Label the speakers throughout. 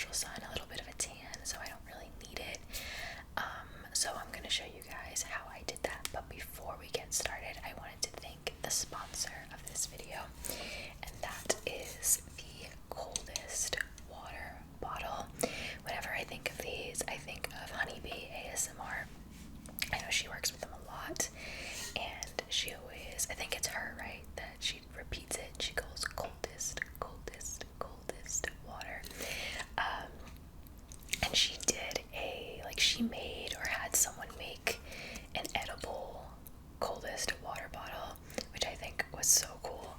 Speaker 1: natural sun, a little bit of a tan, so I don't really need it. So I'm going to show you guys how I did that. But before we get started, I wanted to thank the sponsor of this video, and that is the Coldest water bottle. Whenever I think of these, I think of Honeybee ASMR. I know she works with them a lot, and she always, I think it's her, right, that she repeats it. She goes coldest, coldest, coldest water. And she did she made or had someone make an edible coldest water bottle, which I think was so cool.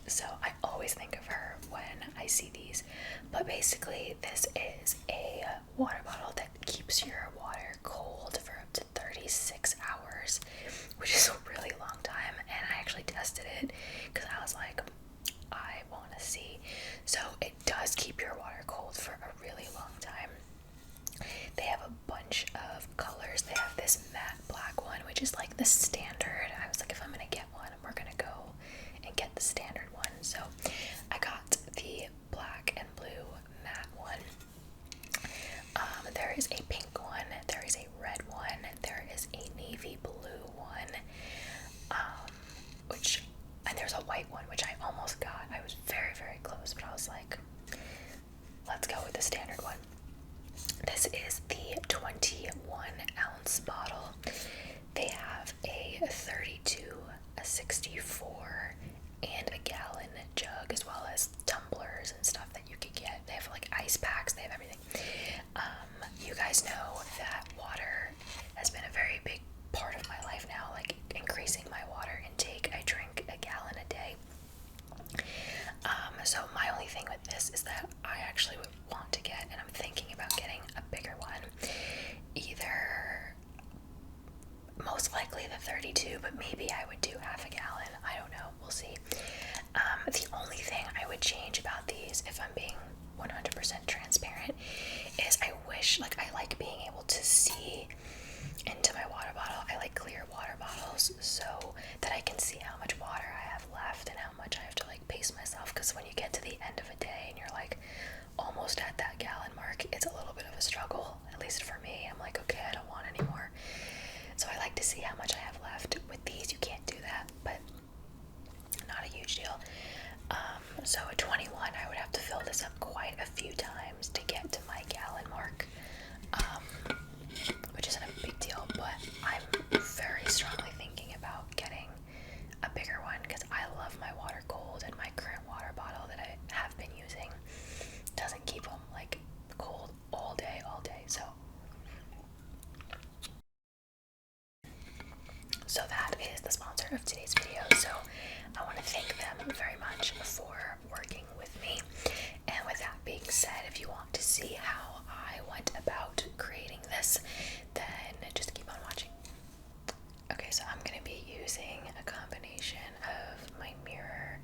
Speaker 1: So I always think of her when I see these. But basically, this is a water bottle that keeps your water cold for up to 36 hours, which is a really long time. And I actually tested it because I was like, I want to see. So it does keep your water cold for a really long time. They have a bunch of colors. They have this matte black one, which is like the standard. I was like, if I'm gonna get one, we're gonna go and get the standard one. So I got the black and blue matte one. There is a pink one, there is a red one, there is a navy blue one, and there's a white one, which I almost got. I was very, very close, but I was like, let's go with the standard one. This is the 21-ounce bottle. They have a 32, a 64, and a gallon jug, as well as tumblers and stuff that you could get. They have like ice packs, they have everything. You guys know that water has been a very big part of my life now, like increasing my water intake. I drink a gallon a day. So my only thing with this is that I actually would want to get, and I'm thinking about getting a bigger one. Either, most likely the 32, but maybe I would do half a gallon. I don't know, we'll see. The only thing I would change about these, if I'm being 100% transparent, is I wish, like, I like being able to see into my water bottle. I like clear water bottles so that I can see how much water I have left and how much I have to like pace myself, because when you get to the end of a day and you're like almost at that gallon mark, it's a little bit of a struggle, at least for me. I'm like, okay, I don't want any more. So I like to see how much I have left. With these, you can't do that, but not a huge deal. So at 21, I would have to fill this up quite a few times to get to my gallon mark, which isn't a big deal, but I'm very strongly thinking about getting a bigger one because I love my water cold, and my current water bottle that I have been using doesn't keep them like cold all day, so that is the sponsor of today's video. So I want to thank them very much for working with me. And with that being said, if you want to see how I went about creating this, then just keep on watching. Okay, so I'm going to be using a combination of my mirror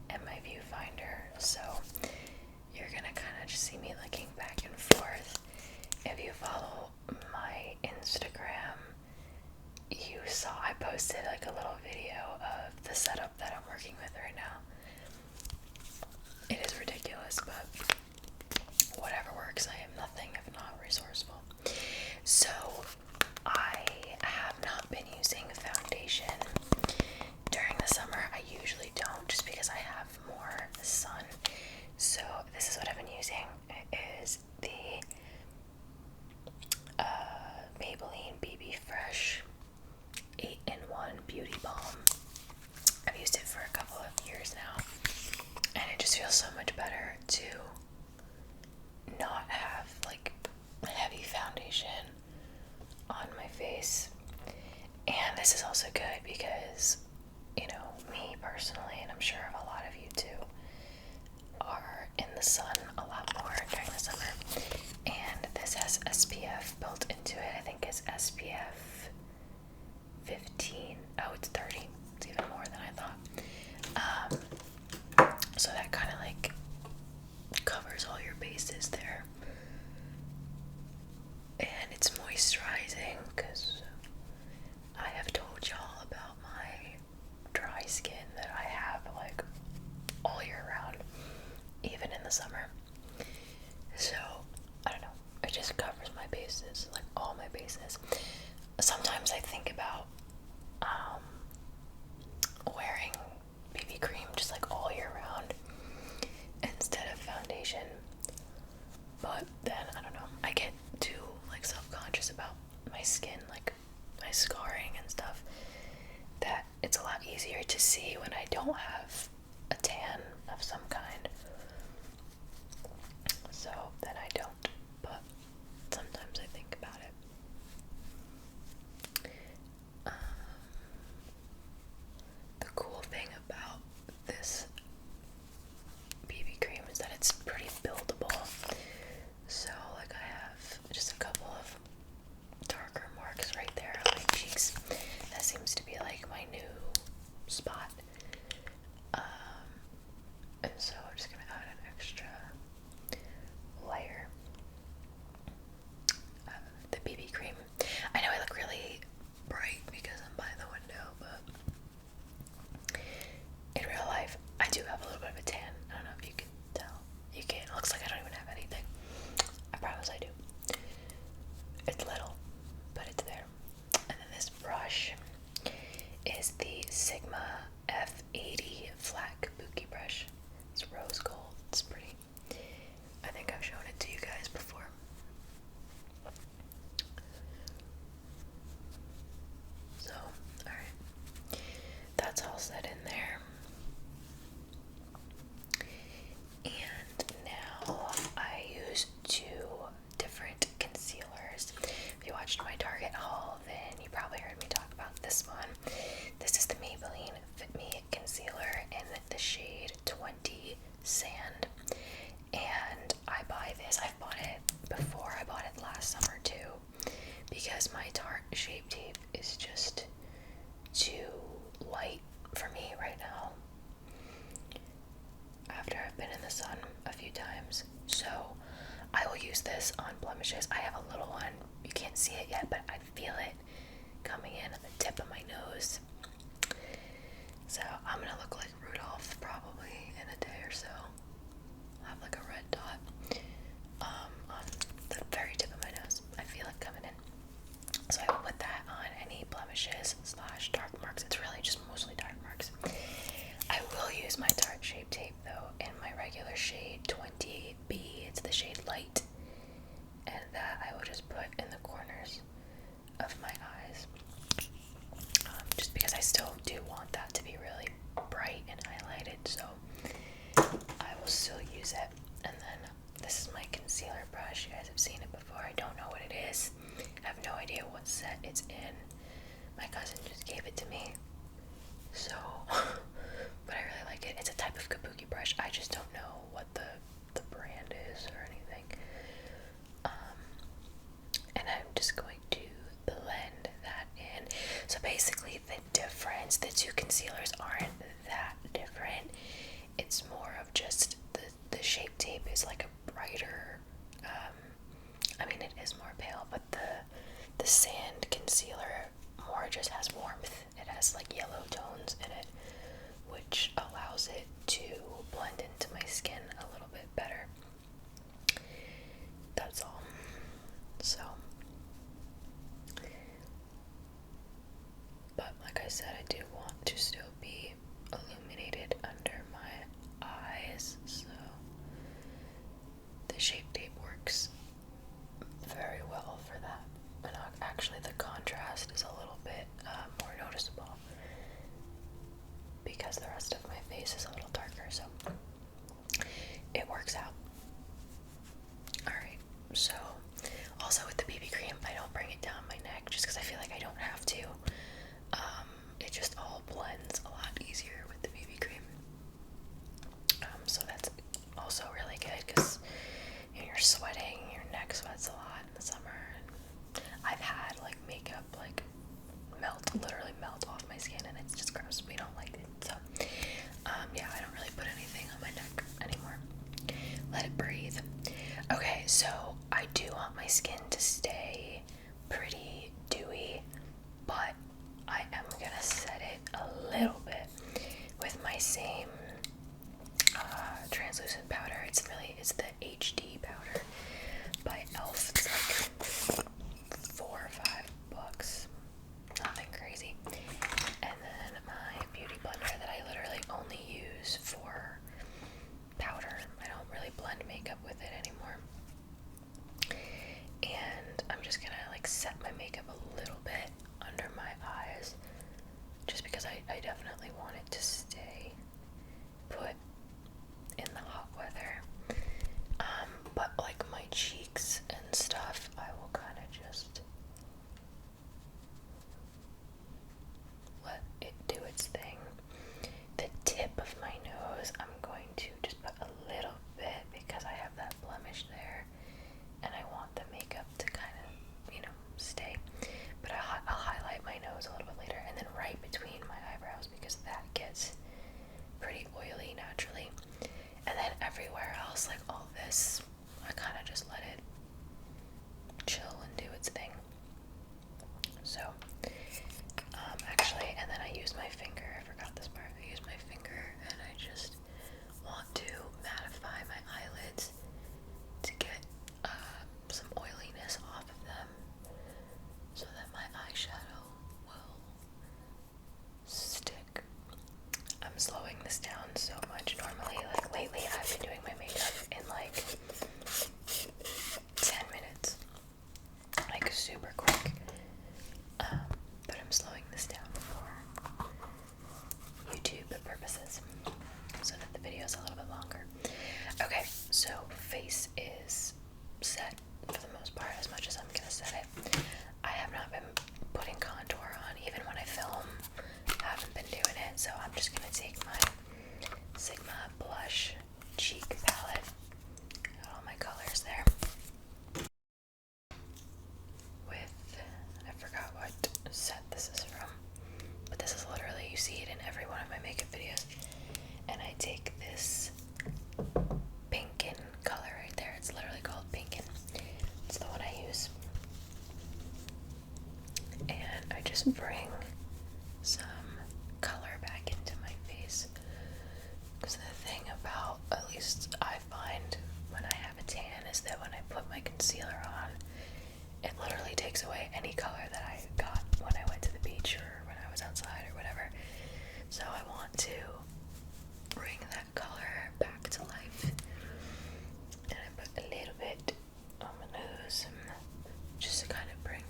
Speaker 1: and my viewfinder. So you're going to kind of just see me looking back and forth. If you follow my Instagram, you saw I posted like a little video of the setup that I'm working with right now. It is ridiculous, but whatever works. I am nothing if not resourceful. So I have not been using foundation during the summer. I usually don't, just because I have more sun. So this is what I've been using. It is the Maybelline BB Fresh 8-in-1 Beauty Balm. I've used it for a couple of years now, and it just feels so much better to not have like heavy foundation on my face. And this is also good because, you know, me personally, and I'm sure a lot of you too, are in the sun a lot more during the summer. And this has SPF built into it. I think it's SPF 15. Oh, it's 30. It's even more than I thought. So that kind of like covers all your bases there. And it's moisturizing because I have told y'all about sometimes I think about wearing BB cream just like all year round instead of foundation. But then I don't know, I get too like self-conscious about my skin, like my scarring and stuff, that it's a lot easier to see when I don't have a tan of some kind. So then I don't, but sometimes I think about it. The cool thing about this BB cream is that it's pretty buildable. So like I have just a couple of darker marks right there on my cheeks. That seems to be like my new spot. And so I'm just gonna add an extra layer of the BB cream. I know I look really bright because I'm by the window, but in real life I do have a little bit of a tan. I don't know if you can tell. You can. It looks like I don't even have anything. I promise I do. It's little, but it's there. And then this brush is the Sigma F80 flat kabuki brush. It's rose gold. It's pretty. I think I've shown it to you guys before. So, alright. That's all set in there. And now I use two different concealers. If you watched my Target haul, then you probably heard me talk about this one. This is the Maybelline Fit Me Concealer in the shade 20 Sand. And I buy this. I've bought it before. I bought it last summer too, because my Tarte Shape Tape is just too light for me right now after I've been in the sun a few times. So I will use this on blemishes. I have a little one. You can't see it yet, but I feel it coming in at the tip of my nose. So I'm gonna look like Rudolph probably in a day or so. I'll have like a red dot on the very tip of my nose. I feel it coming in. So I will put that on any blemishes / dark marks. It's really just mostly dark marks. I will use my Tarte Shape Tape though in my regular shade 20B. It's the shade Light. And that I will just put in the corners of my eyes. Just because I still do want that to be really bright and highlighted, so I will still use it. And then this is my concealer brush. You guys have seen it before. I don't know what it is. I have no idea what set it's in. My cousin just gave it to me. So, but I really like it. It's a type of kabuki brush. I just don't know what the brand is or anything. And I'm just going to blend that in. So basically the difference, the two concealers aren't that different. It's more of just the Shape Tape is like a brighter, I mean it is more pale, but the sand concealer more just has warmth. It has like yellow tones in it, which allows it to blend into my skin a little bit better. That's all. So, but like I said, I do want to still be illuminated under my eyes, so the Shape Tape works very well for that. And actually the contrast is a little bit more noticeable because the rest of my face is a little darker, so it works out. Alright, so also with the BB cream, I don't bring it down my neck just because I feel like I don't have to. It just all blends a lot easier with the BB cream. So that's also really good because you're sweating, your neck sweats a lot in the summer. And I've had like makeup like literally melt off my skin, and it's just gross. We don't like it. So yeah, I don't really put anything on my neck anymore. Let it breathe. Okay, so I do want my skin to stay pretty dewy, but I am gonna set it a little bit with my same translucent powder. It's the HD powder by e.l.f. It's like $4 or $5. super quick. But I'm slowing this down for YouTube purposes so that the video is a little bit longer. Okay, so face is set for the most part, as much as I'm gonna set it. I have not been putting contour on even when I film. I haven't been doing it, so I'm just gonna take my Sigma blush cheek palette. Got all my colors there. With, I forgot what set this is from, but this is literally, you see it in every one of my makeup videos. And I take this Pinkin color right there. It's literally called Pinkin. It's the one I use. And I just bring some color back into my face. Because the thing about, at least I find when I have a tan, is that when I put my concealer on, it literally takes away any color that I got when I went to the beach or when I was outside or whatever. So I want to bring that color back to life. And I put a little bit on my nose just to kind of bring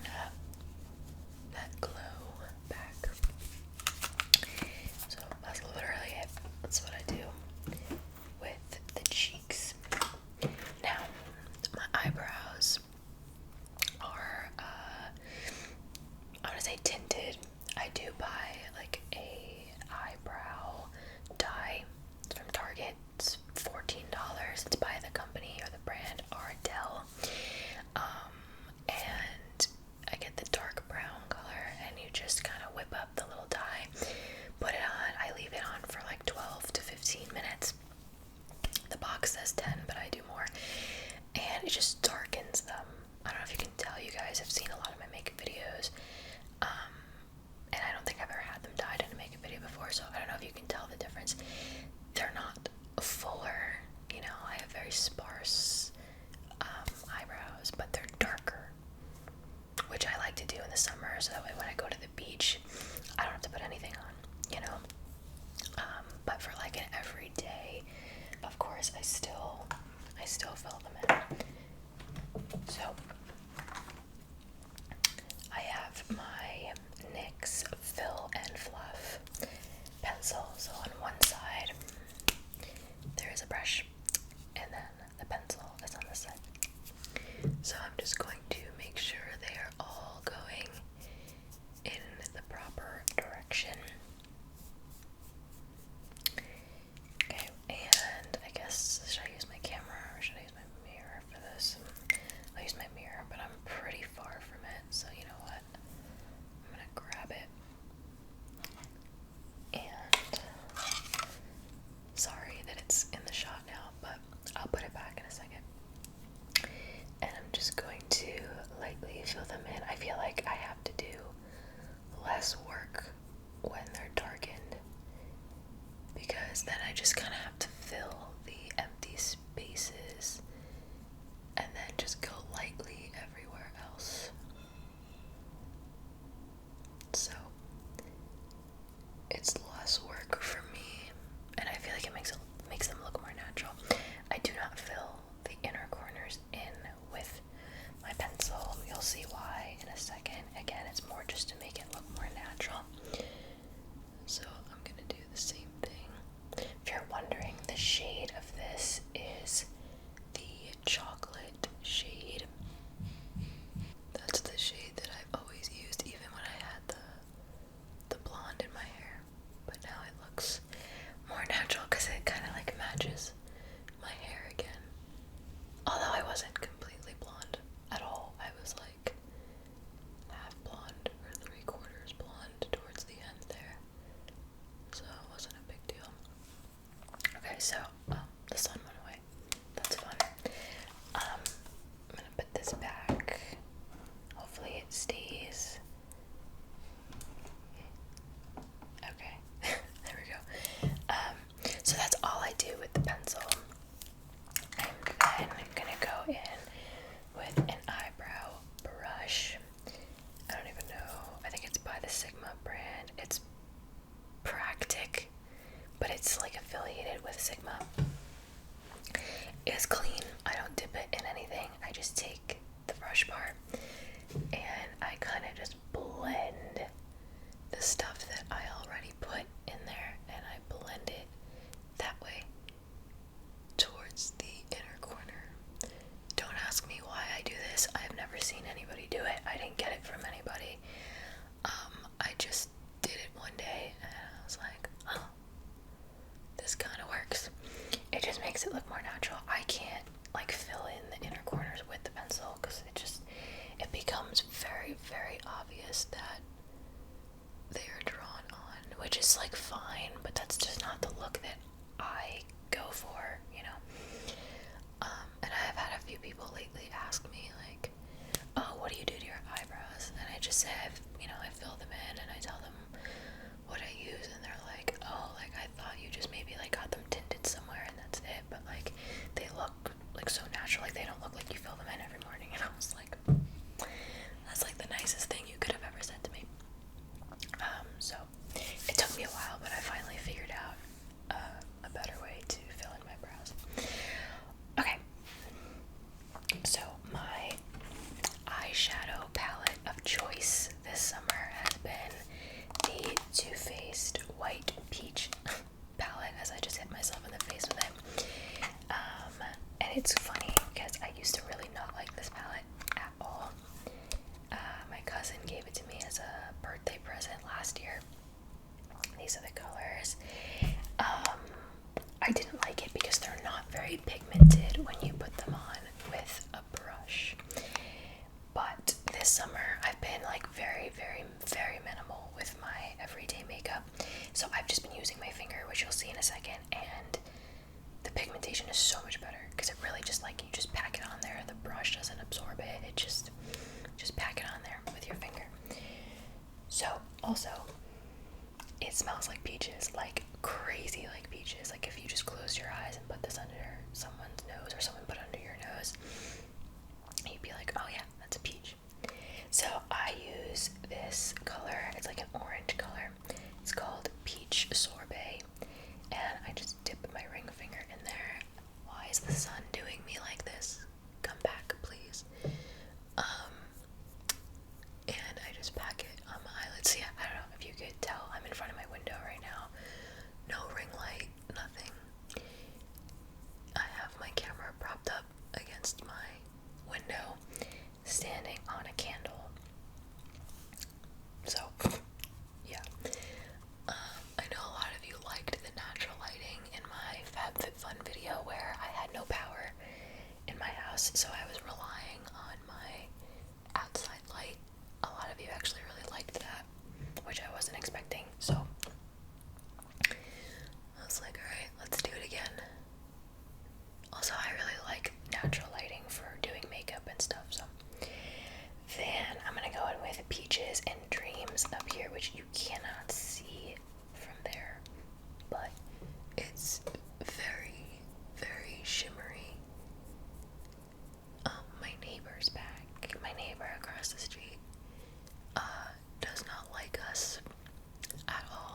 Speaker 1: that glow back. So that's literally it. That's what I do with the cheeks. Now, my eyebrows are, I want to say tinted. I do buy like a eyebrow dye. It's from Target. It's $14. It's by the company or the brand 𝓢𝓸𝓬𝓲. And I get the dark brown color, and you just kind of whip up the little dye, put it on. I leave it on for like 12 to 15 minutes. The box says 10, but I do more. And it just darkens them. I don't know if you can tell, you guys have seen a lot of my makeup videos. And I don't think I've ever had them dyed in a makeup video before, so I don't know if you can tell the difference. They're not fuller, you know, I have very sparse eyebrows, but they're darker, which I like to do in the summer, so that way when I go to the beach, I don't have to put anything on, you know. But for like an everyday, of course, I still fill them in. So I have my NYX Fill and Fluff pencil. So on one side there is a brush, and then the pencil is on the side. So I'm just going to make sure they are all going in the proper direction. Okay, and I guess, should I use my camera or should I use my mirror for this? I'll use my mirror, but I'm pretty far from it, so you know what? I'm gonna grab it. And sorry that it's in the shot now, but I'll put it back in a second. And I'm just going to lightly fill them in. I feel like I have to do less work when they're darkened, because then I just kind of have to fill the empty spaces and then just go lightly everywhere else. So it's less work for me, and I feel like it makes them look more natural. I do not fill the inner corners in with my pencil. You'll see why in a second. Again, it's more just to make it look more natural. So I'm gonna do the same thing. If you're wondering, the shade of this is the chocolate shade. That's the shade that I've always used, even when I had the blonde in my hair. But now it looks more natural because it kind of like matches my hair again. Although I wasn't completely blonde at all. I was like half blonde or 3/4 blonde towards the end there. So it wasn't a big deal. Okay, so the sun went away. That's fun. I'm gonna put this back. Hopefully it stays. Okay, there we go. So that's all I do with the pencil. And then I'm gonna go in with an eyebrow brush. I don't even know. I think it's by the Sigma brand. It's Practic, but it's like affiliated with Sigma. It's clean. I don't dip it in anything. I just take the brush part and very, very obvious that they are drawn on, which is like fine, but that's just not the look that I go for, you know. And I have had a few people lately ask me like, oh, what do you do to your eyebrows? And I just say, I fill them in and I tell them what I use, and they're like, oh, like I thought you just maybe like got them tinted somewhere and that's it, but like they look like so natural, like they don't look like you fill them in every morning. And I was like, that's like the nicest thing you could have ever said to me. So it took me a while, but I finally figured out a better way to fill in my brows. Okay, so my eyeshadow palette of choice this summer has been the Too Faced White Peach palette, as I just hit myself in the face with it. And it's funny because I used to really not like this palette at all. My cousin gave it to me as a birthday present last year. These are the colors. I didn't like it because they're not very pigmented when you put them on with a brush. But this summer I've been like very, very, very minimal with my everyday makeup. So I've just been using my finger, which you'll see in a second, and the pigmentation is so much better because it really just like you just pack it on there. The brush doesn't absorb it. It just pack it on there with your finger. So also, it smells like peaches, like crazy like peaches. Like if you just close your eyes and put this under someone's nose, or someone put under your nose, you'd be like, oh yeah, that's a peach. So I use this color. It's like an orange color. It's called Peach Sorbet, and I just dip my ring finger in there. Why is the sun doing me like this? Come back, please. And I just pack it on my eyelids. Yeah, I don't know if you could tell, I'm in front of my window right now. No ring light, nothing. I have my camera propped up against my window, standing on a candle. So, yeah. I know a lot of you liked the natural lighting in my FabFitFun video where I had no power in my house, so I was relying on my outside light. A lot of you actually really liked that, which I wasn't expecting, so I was like, alright, let's do it again. Also, I really like natural lighting for doing makeup and stuff, so then I'm gonna go in with Peaches and Dreams up here, which you cannot see from there, but it's very, very shimmery. My neighbor's back. My neighbor across the street does not like us at all.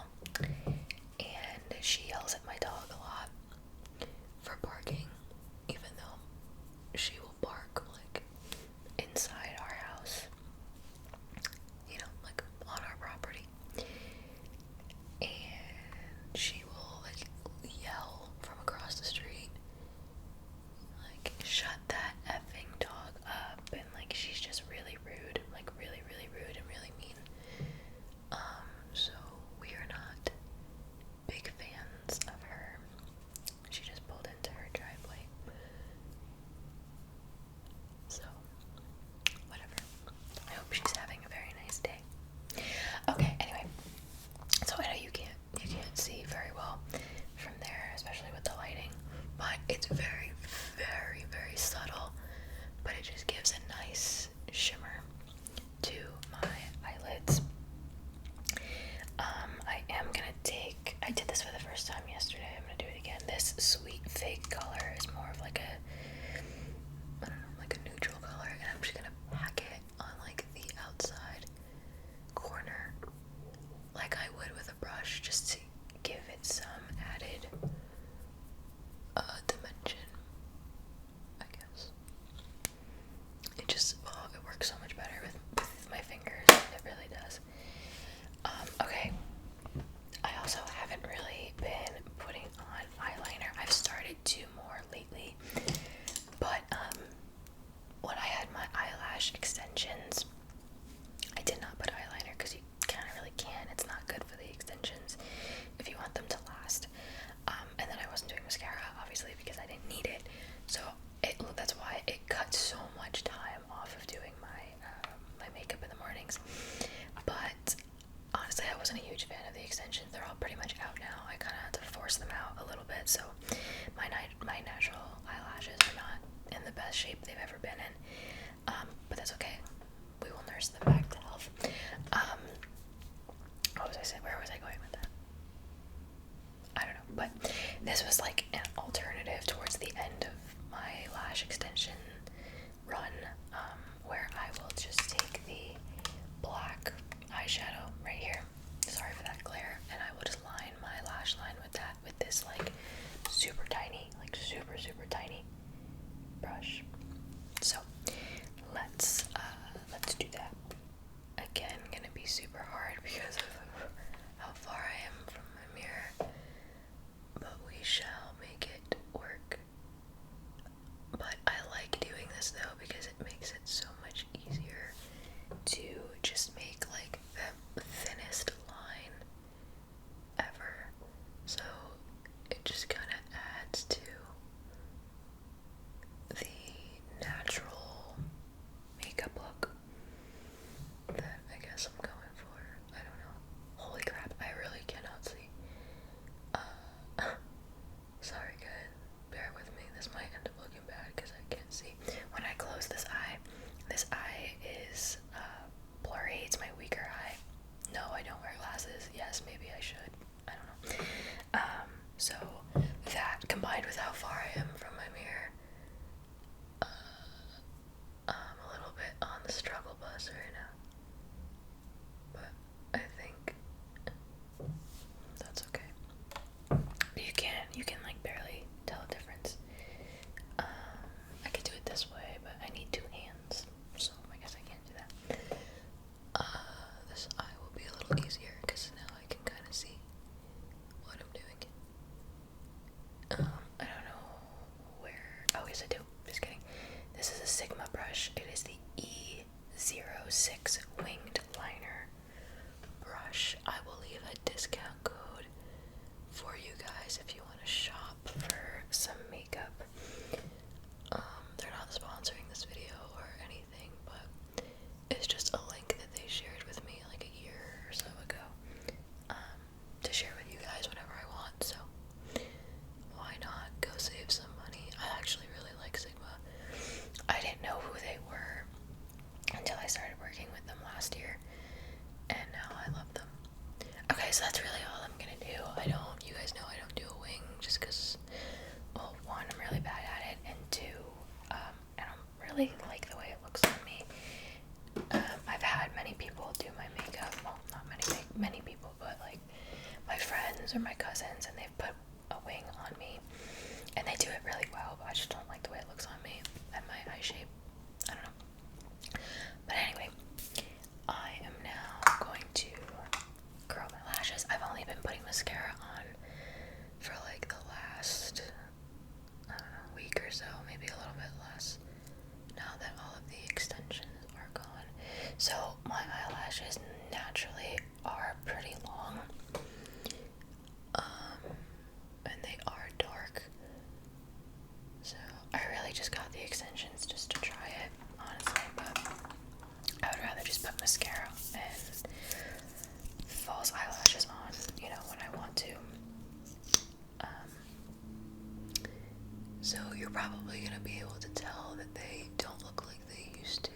Speaker 1: them back to health. What was I saying? Where was I going with that? I don't know, but this was like an alternative towards the end of my lash extension run, where I will just take the black eyeshadow right here, sorry for that glare, and I will just line my lash line with that, with this like super tiny, like super tiny brush. So let's do that. Again, gonna be super hard because of how far I am from my mirror, but we shall make it work. But I like doing this though because it makes it so much easier to just make like the thinnest line ever. So it just kind of adds to the natural makeup look that I guess I'm going for. I don't know. Holy crap, I really cannot see. Sorry guys, bear with me. This might end up looking bad because I can't see. When I close this eye is blurry. It's my weaker eye. No, I don't wear glasses. Yes, maybe I should. I don't know. So that combined with how far I am from my mirror, I'm a little bit on the struggle bus right now. But I think that's okay. You can like barely tell a difference. I could do it this way, but I need two hands, so I guess I can't do that. This eye will be a little easier because now I can kind of see what I'm doing. I don't know where. Oh, yes, I do. Just kidding. This is a Sigma brush. It is the 𝓢𝓸𝓬𝓮𝓭𝓲𝓪 winged liner brush. I will leave a discount code for you guys if you want to shop for some makeup. They're not sponsoring this video or anything, but it's just a link that they shared with me like a year or so ago, to share with you guys whenever I want, so why not go save some money? I actually really like Sigma. I didn't know who they were until I started working with them last year, and now I love them. Okay, so that's really all I'm gonna do. You guys know I don't do a wing just because, well, one, I'm really bad at it, and two, I don't really like the way it looks on me. I've had many people do my makeup, well, not many people, but like my friends or my cousins, and they've put a wing on me, and they do it really well, but I just don't like the way it looks on me and my eye shape. I don't know. But anyway, I am now going to curl my lashes. I've only been putting mascara on for like the last, I don't know, week or so, maybe a little bit less, now that all of the extensions are gone. So my eyelashes naturally are pretty long, and they are dark, so I really just got the extensions just to try it, honestly, but I would rather just put mascara and false eyelashes on, when I want to. So you're probably going to be able to tell that they don't look like they used to.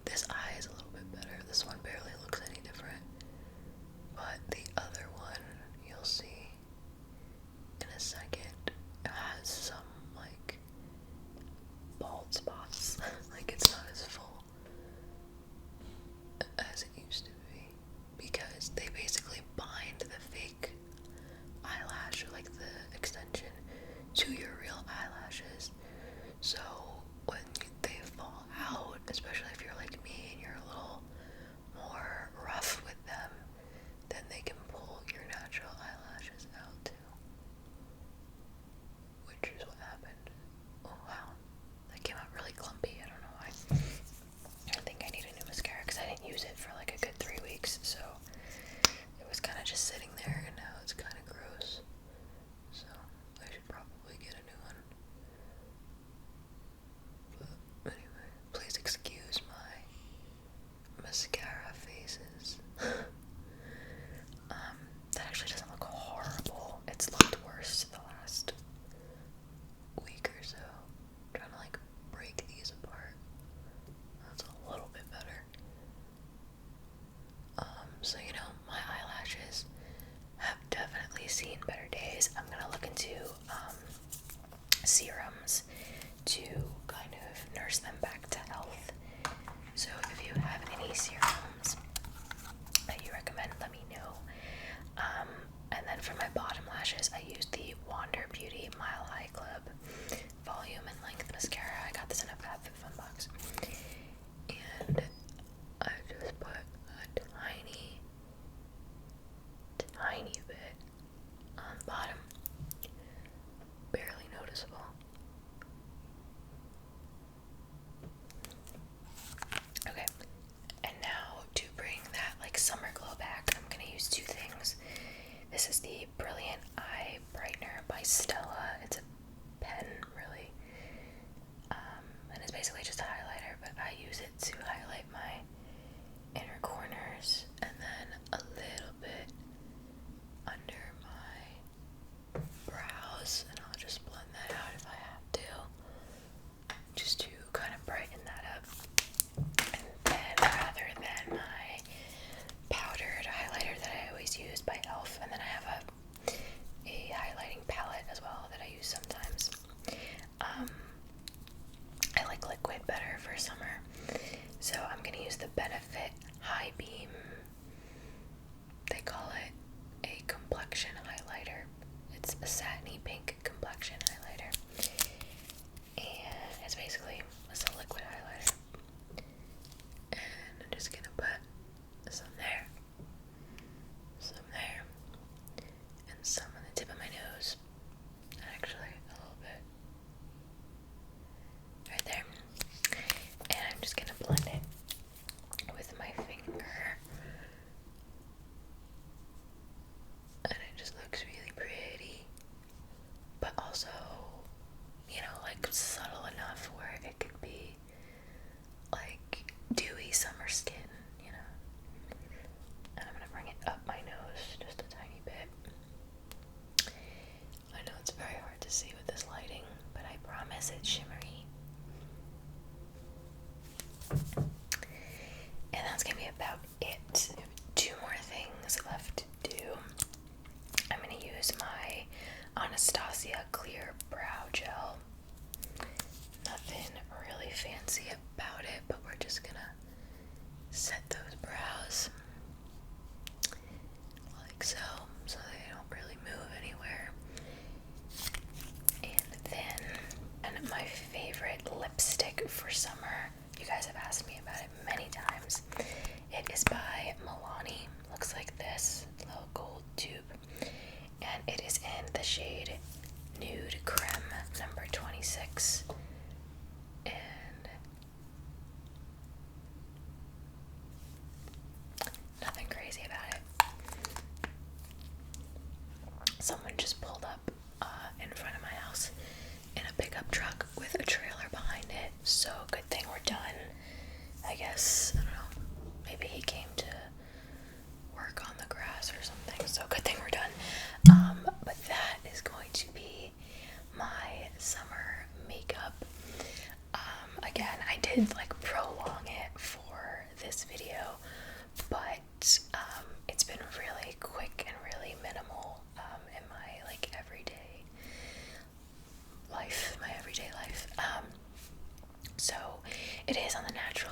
Speaker 1: This eye is a little bit better. This one barely looks any different. But the other one, you'll see in a second, has some like bald spots. Like it's not as full as it used to be, because they basically bind the fake eyelash, or like the extension, to your real eyelashes. So when they fall out, especially if you're like me and you're a little more rough with them, then they can pull your natural eyelashes out too, which is what happened. Oh wow, that came out really clumpy. I don't know why. I think I need a new mascara because I didn't use it for like a good 3 weeks, so it was kind of just sitting there, and now it's kind of gross. So I should probably get a new one. But anyway, please excuse better for summer. So I'm going to use the Benefit High Beam. They call it a complexion highlighter. It's a satiny pink complexion highlighter. And it's basically a liquid highlighter. And I'm just going to put some there, and some on the tip of my nose. Actually, a little bit right there. And I'm just gonna blend it with my finger. And it just looks really pretty. But also, you know, like subtle enough where it could be like dewy summer skin, you know. And I'm gonna bring it up my nose just a tiny bit. I know it's very hard to see with this lighting, but I promise it's shimmery. And that's gonna be about it. Two more things left to do. I'm gonna use my Anastasia Clear Brow Gel. Nothing really fancy about it, but we're just gonna set those brows like so they don't really move anywhere. And then, my favorite lipstick for summer, you guys have asked me about it many times. It is by Milani. Looks like this little gold tube, and it is in the shade Nude Creme number 26. And nothing crazy about it. Someone just pulled up in front of my house in a pickup truck with a trailer behind it, so good thing we're done. I guess, I don't know, maybe he came to work on the grass or something, so good thing we're done. But that is going to be my summer makeup. Again, I did like prolong it for this video, but it's been really quick and really minimal in my like everyday life, So it is on the natural